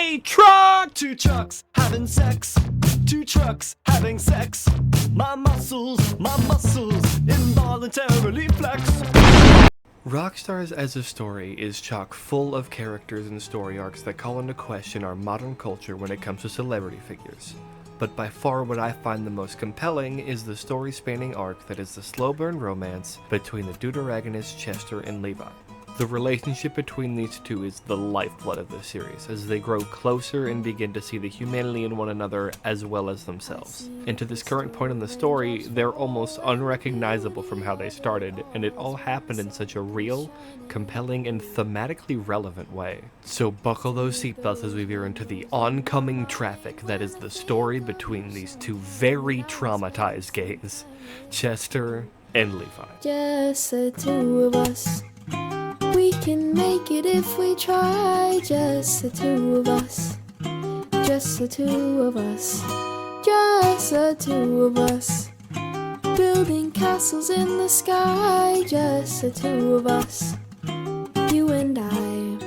a truck! Two trucks having sex. Two trucks having sex. My muscles involuntarily flex. Rockstarz as a story is chock full of characters and story arcs that call into question our modern culture when it comes to celebrity figures. But by far what I find the most compelling is the story-spanning arc that is the slow-burn romance between the deuteragonists Chester and Levi. The relationship between these two is the lifeblood of this series, as they grow closer and begin to see the humanity in one another as well as themselves. And to this current point in the story, they're almost unrecognizable from how they started, and it all happened in such a real, compelling, and thematically relevant way. So buckle those seatbelts as we veer into the oncoming traffic that is the story between these two very traumatized gays, Chester and Levi. Just the two of us. We can make it if we try. Just the two of us. Just the two of us. Just the two of us. Building castles in the sky. Just the two of us. You and I.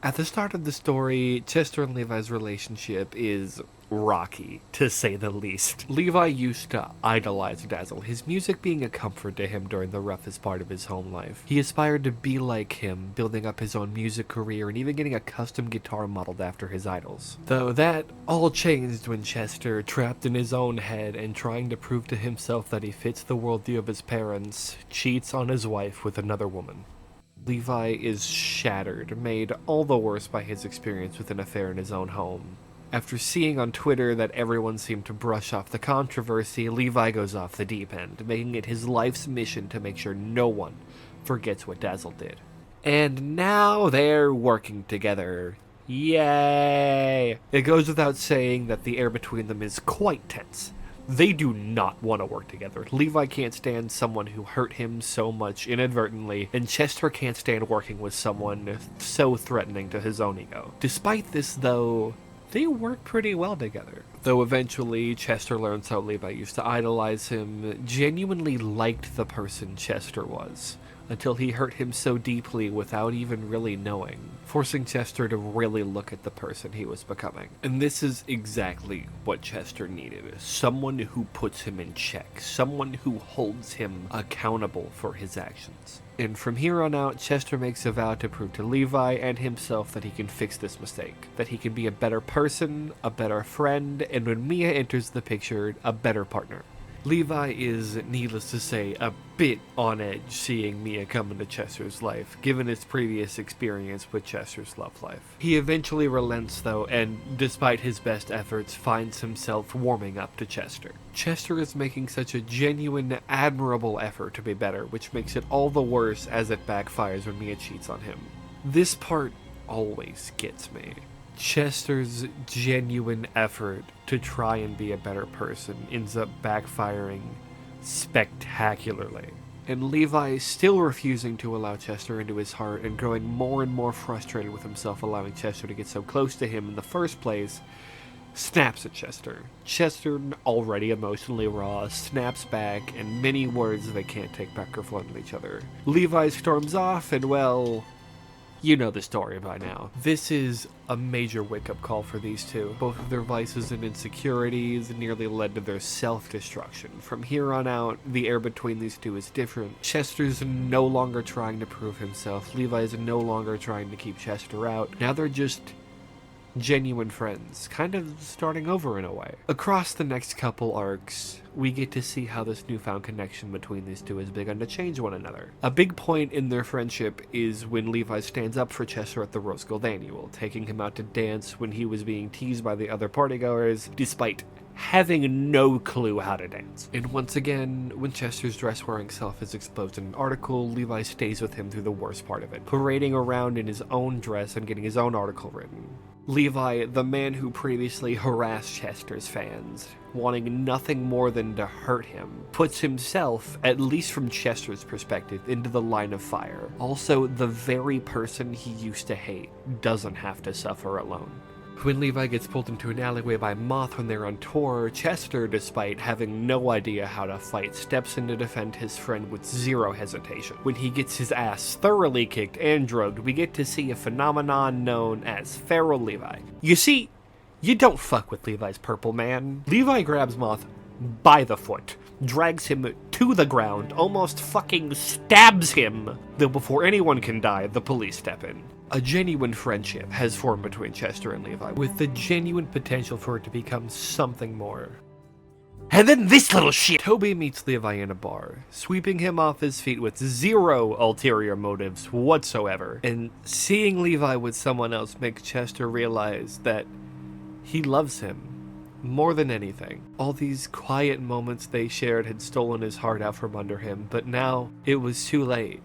At the start of the story, Chester and Levi's relationship is rocky, to say the least. Levi used to idolize Dazzle, his music being a comfort to him during the roughest part of his home life. He aspired to be like him, building up his own music career and even getting a custom guitar modeled after his idols. Though that all changed when Chester, trapped in his own head and trying to prove to himself that he fits the worldview of his parents, cheats on his wife with another woman. Levi is shattered, made all the worse by his experience with an affair in his own home. After seeing on Twitter that everyone seemed to brush off the controversy, Levi goes off the deep end, making it his life's mission to make sure no one forgets what Dazzle did. And now they're working together. Yay! It goes without saying that the air between them is quite tense. They do not want to work together. Levi can't stand someone who hurt him so much inadvertently, and Chester can't stand working with someone so threatening to his own ego. Despite this, though, they work pretty well together. Though eventually, Chester learns how Levi used to idolize him, genuinely liked the person Chester was, until he hurt him so deeply without even really knowing, forcing Chester to really look at the person he was becoming. And this is exactly what Chester needed. Someone who puts him in check. Someone who holds him accountable for his actions. And from here on out, Chester makes a vow to prove to Levi and himself that he can fix this mistake. That he can be a better person, a better friend, and when Mia enters the picture, a better partner. Levi is, needless to say, a bit on edge seeing Mia come into Chester's life, given his previous experience with Chester's love life. He eventually relents, though, and despite his best efforts, finds himself warming up to Chester. Chester is making such a genuine, admirable effort to be better, which makes it all the worse as it backfires when Mia cheats on him. This part always gets me. Chester's genuine effort to try and be a better person ends up backfiring spectacularly. And Levi, still refusing to allow Chester into his heart and growing more and more frustrated with himself allowing Chester to get so close to him in the first place, snaps at Chester. Chester, already emotionally raw, snaps back, and many words they can't take back are flung at each other. Levi storms off, and well, you know the story by now. This is a major wake-up call for these two. Both of their vices and insecurities nearly led to their self-destruction. From here on out, the air between these two is different. Chester's no longer trying to prove himself. Levi's no longer trying to keep Chester out. Now they're just genuine friends, kind of starting over in a way. Across the next couple arcs, we get to see how this newfound connection between these two has begun to change one another. A big point in their friendship is when Levi stands up for Chester at the Rose Gold Annual, taking him out to dance when he was being teased by the other partygoers, despite having no clue how to dance. And once again, when Chester's dress-wearing self is exposed in an article, Levi stays with him through the worst part of it, parading around in his own dress and getting his own article written. Levi, the man who previously harassed Chester's fans, wanting nothing more than to hurt him, puts himself, at least from Chester's perspective, into the line of fire. Also, the very person he used to hate doesn't have to suffer alone. When Levi gets pulled into an alleyway by Moth when they're on tour, Chester, despite having no idea how to fight, steps in to defend his friend with zero hesitation. When he gets his ass thoroughly kicked and drugged, we get to see a phenomenon known as Feral Levi. You see, you don't fuck with Levi's purple man. Levi grabs Moth by the foot, drags him to the ground, almost fucking stabs him. Though before anyone can die, the police step in. A genuine friendship has formed between Chester and Levi, with the genuine potential for it to become something more. And then this little shit! Toby meets Levi in a bar, sweeping him off his feet with zero ulterior motives whatsoever. And seeing Levi with someone else makes Chester realize that he loves him more than anything. All these quiet moments they shared had stolen his heart out from under him, but now it was too late.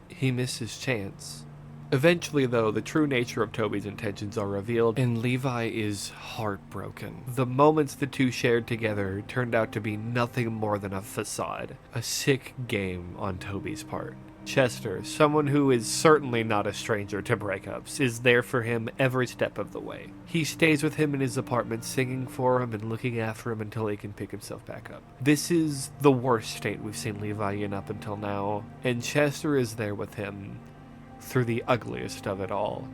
He missed his chance. Eventually, though, the true nature of Toby's intentions are revealed, and Levi is heartbroken. The moments the two shared together turned out to be nothing more than a facade. A sick game on Toby's part. Chester, someone who is certainly not a stranger to breakups, is there for him every step of the way. He stays with him in his apartment, singing for him and looking after him until he can pick himself back up. This is the worst state we've seen Levi in up until now, and Chester is there with him through the ugliest of it all.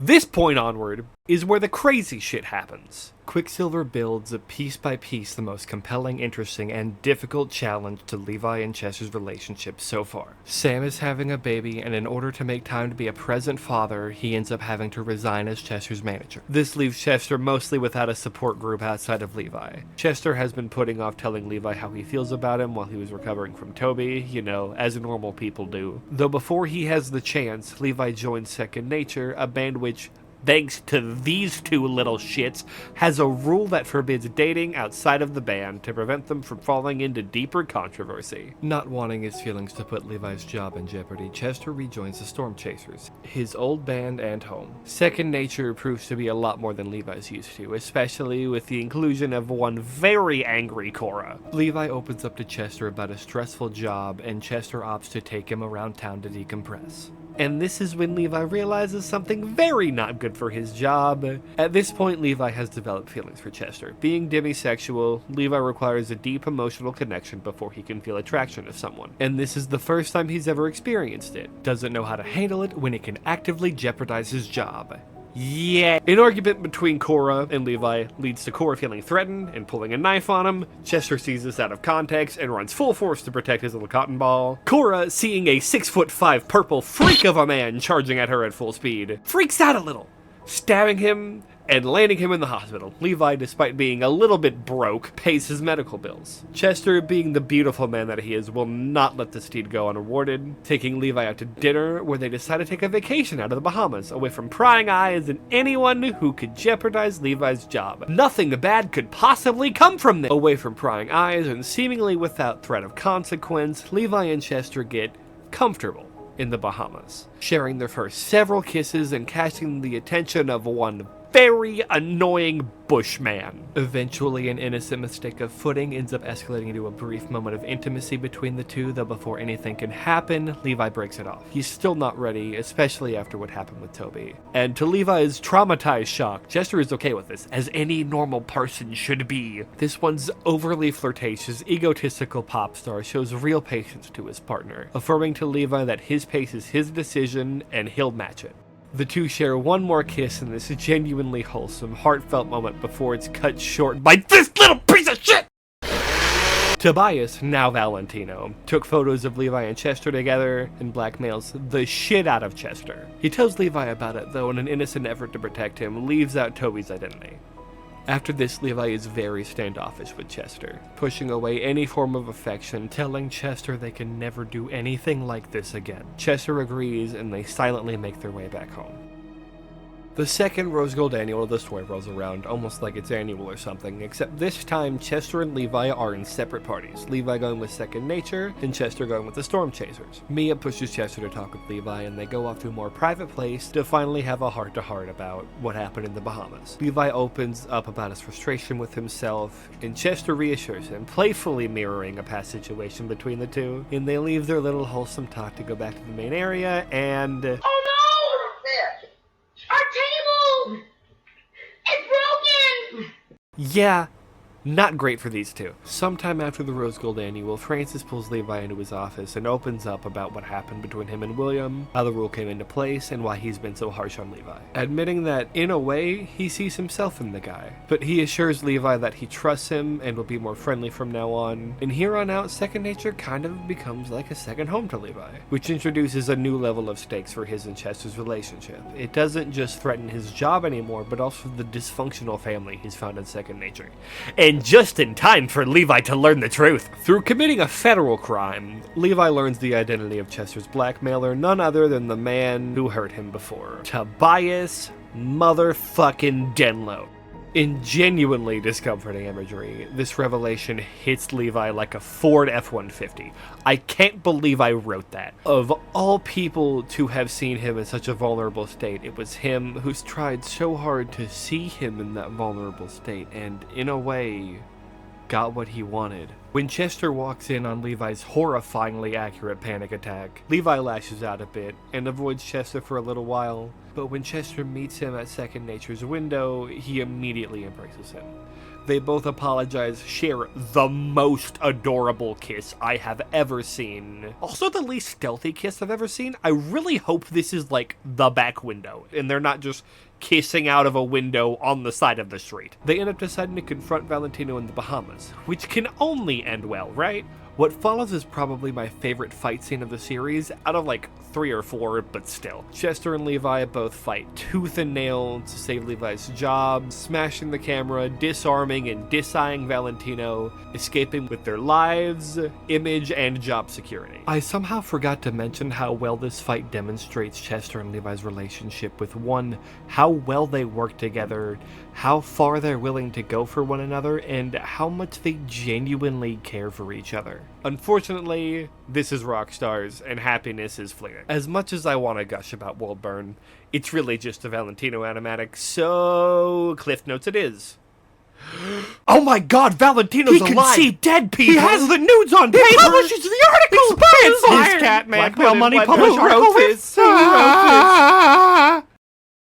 This point onward is where the crazy shit happens. Quicksilver builds, piece by piece, the most compelling, interesting, and difficult challenge to Levi and Chester's relationship so far. Sam is having a baby, and in order to make time to be a present father, he ends up having to resign as Chester's manager. This leaves Chester mostly without a support group outside of Levi. Chester has been putting off telling Levi how he feels about him while he was recovering from Toby, you know, as normal people do. Though before he has the chance, Levi joins Second Nature, a band which, thanks to these two little shits, has a rule that forbids dating outside of the band to prevent them from falling into deeper controversy. Not wanting his feelings to put Levi's job in jeopardy, Chester rejoins the Storm Chasers, his old band and home. Second Nature proves to be a lot more than Levi's used to, especially with the inclusion of one very angry Cora. Levi opens up to Chester about a stressful job, and Chester opts to take him around town to decompress. And this is when Levi realizes something very not good for his job. At this point, Levi has developed feelings for Chester. Being demisexual, Levi requires a deep emotional connection before he can feel attraction to someone. And this is the first time he's ever experienced it. Doesn't know how to handle it when it can actively jeopardize his job. Yeah. An argument between Cora and Levi leads to Cora feeling threatened and pulling a knife on him. Chester sees this out of context and runs full force to protect his little cotton ball. Cora, seeing a 6'5" purple freak of a man charging at her at full speed, freaks out a little, stabbing him and landing him in the hospital. Levi, despite being a little bit broke, pays his medical bills. Chester, being the beautiful man that he is, will not let this deed go unrewarded, taking Levi out to dinner, where they decide to take a vacation out of the Bahamas, away from prying eyes and anyone who could jeopardize Levi's job. Nothing bad could possibly come from this. Away from prying eyes and seemingly without threat of consequence, Levi and Chester get comfortable in the Bahamas, sharing their first several kisses and catching the attention of one very annoying bushman. Eventually, an innocent mistake of footing ends up escalating into a brief moment of intimacy between the two, though before anything can happen, Levi breaks it off. He's still not ready, especially after what happened with Toby. And to Levi's traumatized shock, Chester is okay with this, as any normal person should be. This one's overly flirtatious, egotistical pop star shows real patience to his partner, affirming to Levi that his pace is his decision and he'll match it. The two share one more kiss in this genuinely wholesome, heartfelt moment before it's cut short by this little piece of shit! Tobias, now Valentino, took photos of Levi and Chester together and blackmails the shit out of Chester. He tells Levi about it, though, in an innocent effort to protect him, leaves out Toby's identity. After this, Levi is very standoffish with Chester, pushing away any form of affection, telling Chester they can never do anything like this again. Chester agrees, and they silently make their way back home. The second Rose Gold annual of the story rolls around, almost like it's annual or something, except this time Chester and Levi are in separate parties, Levi going with Second Nature, and Chester going with the Storm Chasers. Mia pushes Chester to talk with Levi, and they go off to a more private place to finally have a heart-to-heart about what happened in the Bahamas. Levi opens up about his frustration with himself, and Chester reassures him, playfully mirroring a past situation between the two, and they leave their little wholesome talk to go back to the main area, and... Oh no! Our table! Yeah, not great for these two. Sometime after the Rose Gold Annual, Francis pulls Levi into his office and opens up about what happened between him and William, how the rule came into place, and why he's been so harsh on Levi. Admitting that, in a way, he sees himself in the guy. But he assures Levi that he trusts him and will be more friendly from now on. And here on out, Second Nature kind of becomes like a second home to Levi, which introduces a new level of stakes for his and Chester's relationship. It doesn't just threaten his job anymore, but also the dysfunctional family he's found in Second Nature. And just in time for Levi to learn the truth. Through committing a federal crime, Levi learns the identity of Chester's blackmailer, none other than the man who hurt him before. Tobias motherfucking Denlow. In genuinely discomforting imagery, this revelation hits Levi like a Ford F-150. I can't believe I wrote that. Of all people to have seen him in such a vulnerable state, it was him who's tried so hard to see him in that vulnerable state, and in a way, got what he wanted. When Chester walks in on Levi's horrifyingly accurate panic attack, Levi lashes out a bit and avoids Chester for a little while, but when Chester meets him at Second Nature's window, he immediately embraces him. They both apologize, share the most adorable kiss I have ever seen. Also the least stealthy kiss I've ever seen. I really hope this is like the back window, and they're not just kissing out of a window on the side of the street. They end up deciding to confront Valentino in the Bahamas, which can only end well, right? What follows is probably my favorite fight scene of the series, out of like 3 or 4, but still. Chester and Levi both fight tooth and nail to save Levi's job, smashing the camera, disarming and dis-eyeing Valentino, escaping with their lives, image, and job security. I somehow forgot to mention how well this fight demonstrates Chester and Levi's relationship with one, how well they work together, how far they're willing to go for one another, and how much they genuinely care for each other. Unfortunately, this is Rockstarz, and happiness is fleeting. As much as I want to gush about Worldburn, it's really just a Valentino animatic, so Cliff Notes it is. Oh my god, Valentino's alive! He can see dead people! He has the nudes on paper! He publishes the article! It's his cat, man! Blackmail money published article with...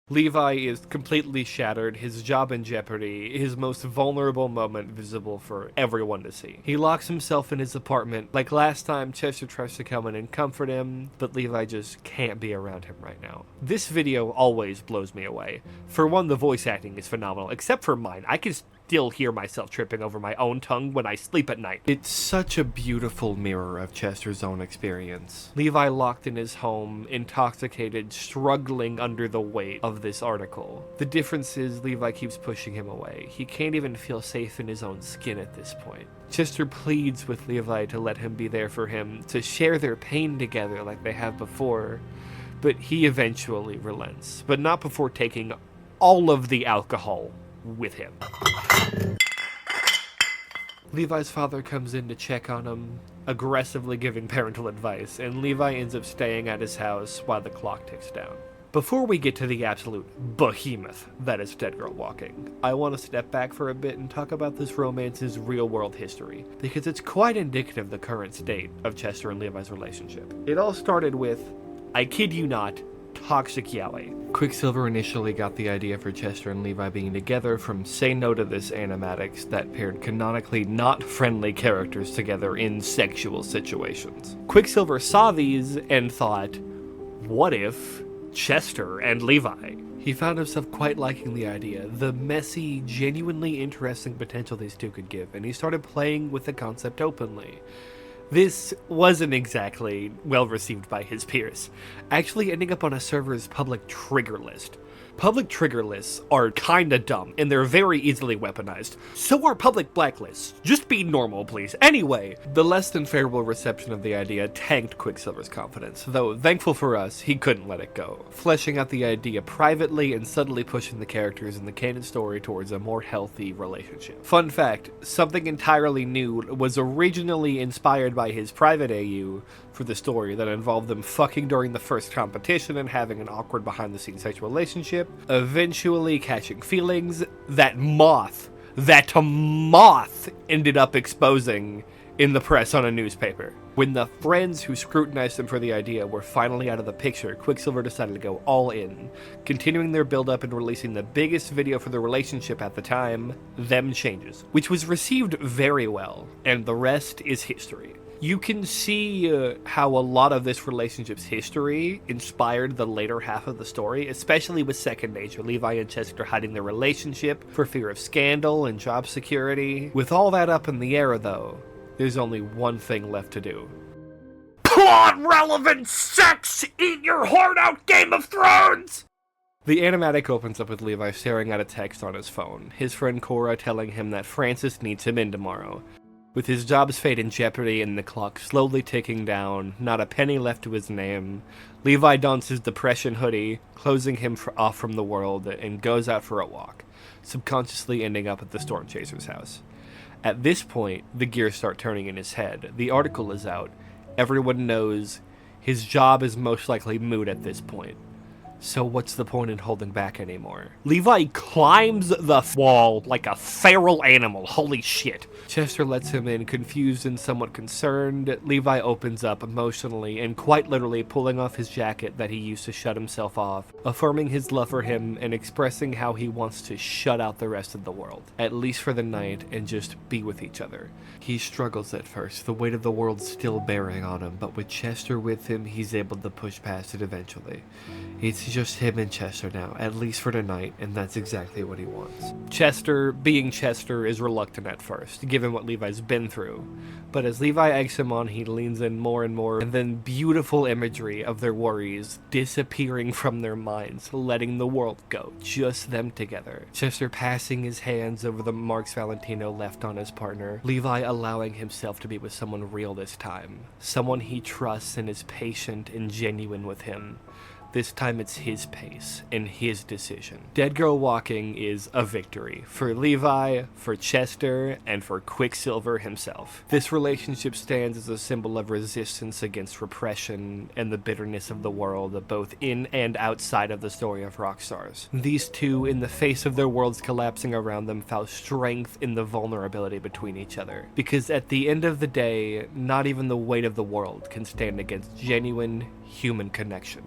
Levi is completely shattered, his job in jeopardy, his most vulnerable moment visible for everyone to see. He locks himself in his apartment. Like last time, Chester tries to come in and comfort him, but Levi just can't be around him right now. This video always blows me away. For one, the voice acting is phenomenal, except for mine. I can still hear myself tripping over my own tongue when I sleep at night. It's such a beautiful mirror of Chester's own experience. Levi locked in his home, intoxicated, struggling under the weight of this article. The difference is Levi keeps pushing him away. He can't even feel safe in his own skin at this point. Chester pleads with Levi to let him be there for him, to share their pain together like they have before, but he eventually relents, but not before taking all of the alcohol with him. Levi's father comes in to check on him, aggressively giving parental advice, and Levi ends up staying at his house while the clock ticks down. Before we get to the absolute behemoth that is Dead Girl Walking, I want to step back for a bit and talk about this romance's real-world history, because it's quite indicative of the current state of Chester and Levi's relationship. It all started with, I kid you not, toxic yaoi. Quicksilver initially got the idea for Chester and Levi being together from Say No to This animatics that paired canonically not friendly characters together in sexual situations. Quicksilver saw these and thought, what if Chester and Levi? He found himself quite liking the idea, the messy, genuinely interesting potential these two could give, and he started playing with the concept openly. This wasn't exactly well received by his peers, actually ending up on a server's public trigger list. Public trigger lists are kinda dumb, and they're very easily weaponized. So are public blacklists. Just be normal, please. Anyway, the less than favorable reception of the idea tanked Quicksilver's confidence, though thankful for us, he couldn't let it go, fleshing out the idea privately and subtly pushing the characters in the canon story towards a more healthy relationship. Fun fact, something entirely new was originally inspired by his private AU for the story that involved them fucking during the first competition and having an awkward behind-the-scenes sexual relationship, eventually catching feelings that moth ended up exposing in the press on a newspaper. When the friends who scrutinized him for the idea were finally out of the picture, Quicksilver decided to go all in, continuing their build-up and releasing the biggest video for the relationship at the time, Them Changes, which was received very well, and the rest is history. You can see how a lot of this relationship's history inspired the later half of the story, especially with Second Nature, Levi and Chester hiding their relationship for fear of scandal and job security. With all that up in the air, though, there's only one thing left to do. Plot-relevant sex! Eat your heart out, Game of Thrones! The animatic opens up with Levi staring at a text on his phone, his friend Cora telling him that Francis needs him in tomorrow. With his job's fate in jeopardy and the clock slowly ticking down, not a penny left to his name, Levi dons his depression hoodie, closing him off from the world, and goes out for a walk, subconsciously ending up at the Storm Chaser's house. At this point, the gears start turning in his head. The article is out. Everyone knows his job is most likely moot at this point. So what's the point in holding back anymore? Levi climbs the wall like a feral animal. Holy shit. Chester lets him in, confused and somewhat concerned. Levi opens up emotionally and quite literally pulling off his jacket that he used to shut himself off, affirming his love for him and expressing how he wants to shut out the rest of the world, at least for the night, and just be with each other. He struggles at first, the weight of the world still bearing on him, but with Chester with him, he's able to push past it eventually. It's just him and Chester now, at least for tonight, and that's exactly what he wants. Chester, being Chester, is reluctant at first, given what Levi's been through. But as Levi eggs him on, he leans in more and more, and then beautiful imagery of their worries disappearing from their minds, letting the world go, just them together. Chester passing his hands over the marks Valentino left on his partner, Levi allowing himself to be with someone real this time, someone he trusts and is patient and genuine with him. This time it's his pace and his decision. Dead Girl Walking is a victory for Levi, for Chester, and for Quicksilver himself. This relationship stands as a symbol of resistance against repression and the bitterness of the world, both in and outside of the story of Rockstarz. These two, in the face of their worlds collapsing around them, found strength in the vulnerability between each other. Because at the end of the day, not even the weight of the world can stand against genuine human connection.